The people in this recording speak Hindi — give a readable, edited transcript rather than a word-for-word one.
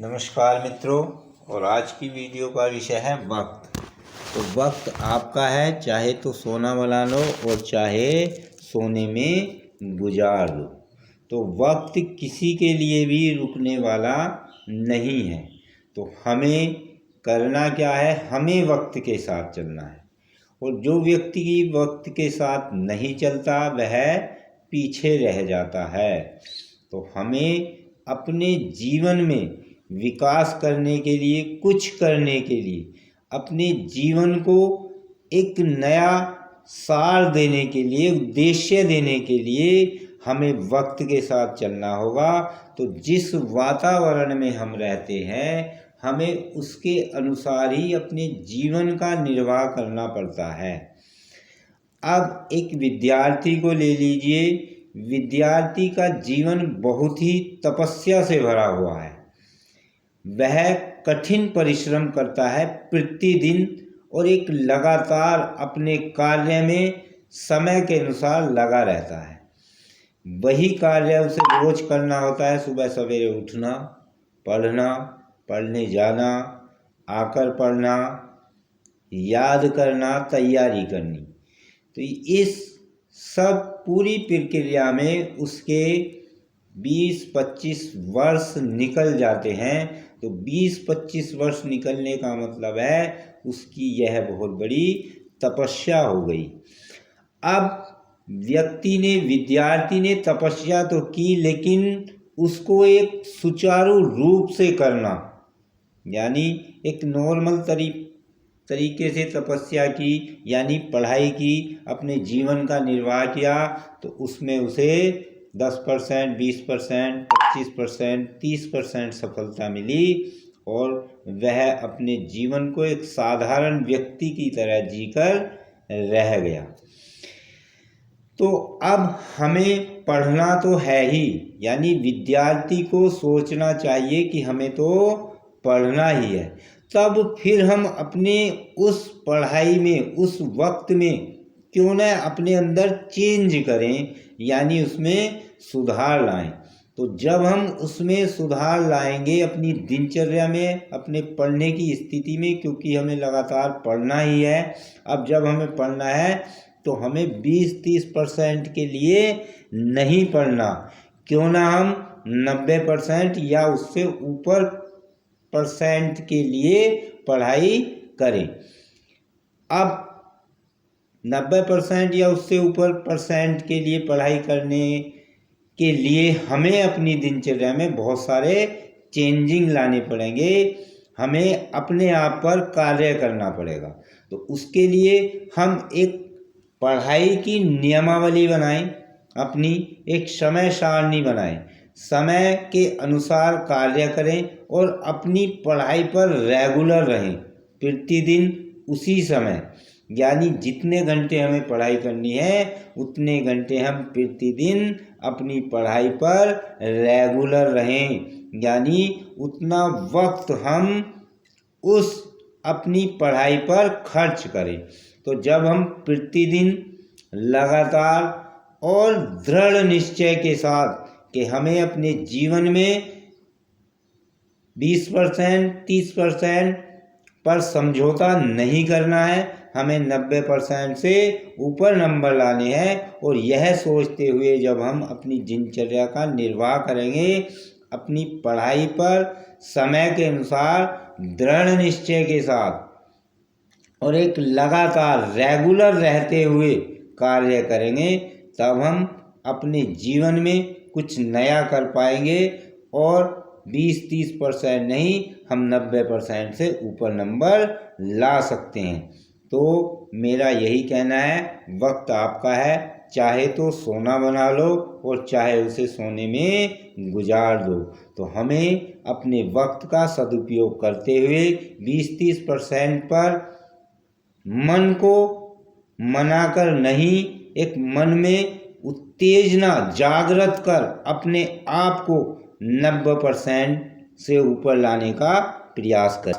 नमस्कार मित्रों। और आज की वीडियो का विषय है वक्त। तो वक्त आपका है, चाहे तो सोना बना लो और चाहे सोने में गुजार लो। तो वक्त किसी के लिए भी रुकने वाला नहीं है। तो हमें करना क्या है, हमें वक्त के साथ चलना है। और जो व्यक्ति वक्त के साथ नहीं चलता वह पीछे रह जाता है। तो हमें अपने जीवन में विकास करने के लिए, कुछ करने के लिए, अपने जीवन को एक नया सार देने के लिए, उद्देश्य देने के लिए हमें वक्त के साथ चलना होगा। तो जिस वातावरण में हम रहते हैं हमें उसके अनुसार ही अपने जीवन का निर्वाह करना पड़ता है। अब एक विद्यार्थी को ले लीजिए। विद्यार्थी का जीवन बहुत ही तपस्या से भरा हुआ है। वह कठिन परिश्रम करता है प्रतिदिन और एक लगातार अपने कार्य में समय के अनुसार लगा रहता है। वही कार्य उसे रोज करना होता है। सुबह सवेरे उठना, पढ़ना, पढ़ने जाना, आकर पढ़ना, याद करना, तैयारी करनी। तो इस सब पूरी प्रक्रिया में उसके 20-25 वर्ष निकल जाते हैं। तो 20-25 वर्ष निकलने का मतलब है उसकी यह बहुत बड़ी तपस्या हो गई। अब विद्यार्थी ने तपस्या तो की, लेकिन उसको एक सुचारू रूप से करना, यानी एक नॉर्मल तरीके से तपस्या की, यानी पढ़ाई की, अपने जीवन का निर्वाह किया। तो उसमें उसे 10%, 20%, 25%, 30% सफलता मिली और वह अपने जीवन को एक साधारण व्यक्ति की तरह जीकर रह गया। तो अब हमें पढ़ना तो है ही, यानी विद्यार्थी को सोचना चाहिए कि हमें तो पढ़ना ही है। तब फिर हम अपने उस पढ़ाई में, उस वक्त में क्यों न अपने अंदर चेंज करें, यानी उसमें सुधार लाएं। तो जब हम उसमें सुधार लाएंगे अपनी दिनचर्या में, अपने पढ़ने की स्थिति में, क्योंकि हमें लगातार पढ़ना ही है। अब जब हमें पढ़ना है तो हमें 20-30% के लिए नहीं पढ़ना, क्यों ना हम 90% या उससे ऊपर % के लिए पढ़ाई करें। अब 90% या उससे ऊपर % के लिए पढ़ाई करने के लिए हमें अपनी दिनचर्या में बहुत सारे चेंजिंग लाने पड़ेंगे। हमें अपने आप पर कार्य करना पड़ेगा। तो उसके लिए हम एक पढ़ाई की नियमावली बनाएं, अपनी एक समय सारणी बनाएं, समय के अनुसार कार्य करें और अपनी पढ़ाई पर रेगुलर रहें। प्रतिदिन उसी समय, यानी जितने घंटे हमें पढ़ाई करनी है उतने घंटे हम प्रतिदिन अपनी पढ़ाई पर रेगुलर रहें, यानी उतना वक्त हम उस अपनी पढ़ाई पर खर्च करें। तो जब हम प्रतिदिन लगातार और दृढ़ निश्चय के साथ कि हमें अपने जीवन में 20%, 30% पर समझौता नहीं करना है, हमें 90% से ऊपर नंबर लाने हैं। और यह सोचते हुए जब हम अपनी दिनचर्या का निर्वाह करेंगे, अपनी पढ़ाई पर समय के अनुसार दृढ़ निश्चय के साथ और एक लगातार रेगुलर रहते हुए कार्य करेंगे, तब हम अपने जीवन में कुछ नया कर पाएंगे और 20-30% नहीं, हम 90% से ऊपर नंबर ला सकते हैं। तो मेरा यही कहना है, वक्त आपका है, चाहे तो सोना बना लो और चाहे उसे सोने में गुजार दो। तो हमें अपने वक्त का सदुपयोग करते हुए 20-30% पर मन को मनाकर नहीं, एक मन में उत्तेजना जागृत कर अपने आप को 90% से ऊपर लाने का प्रयास करें।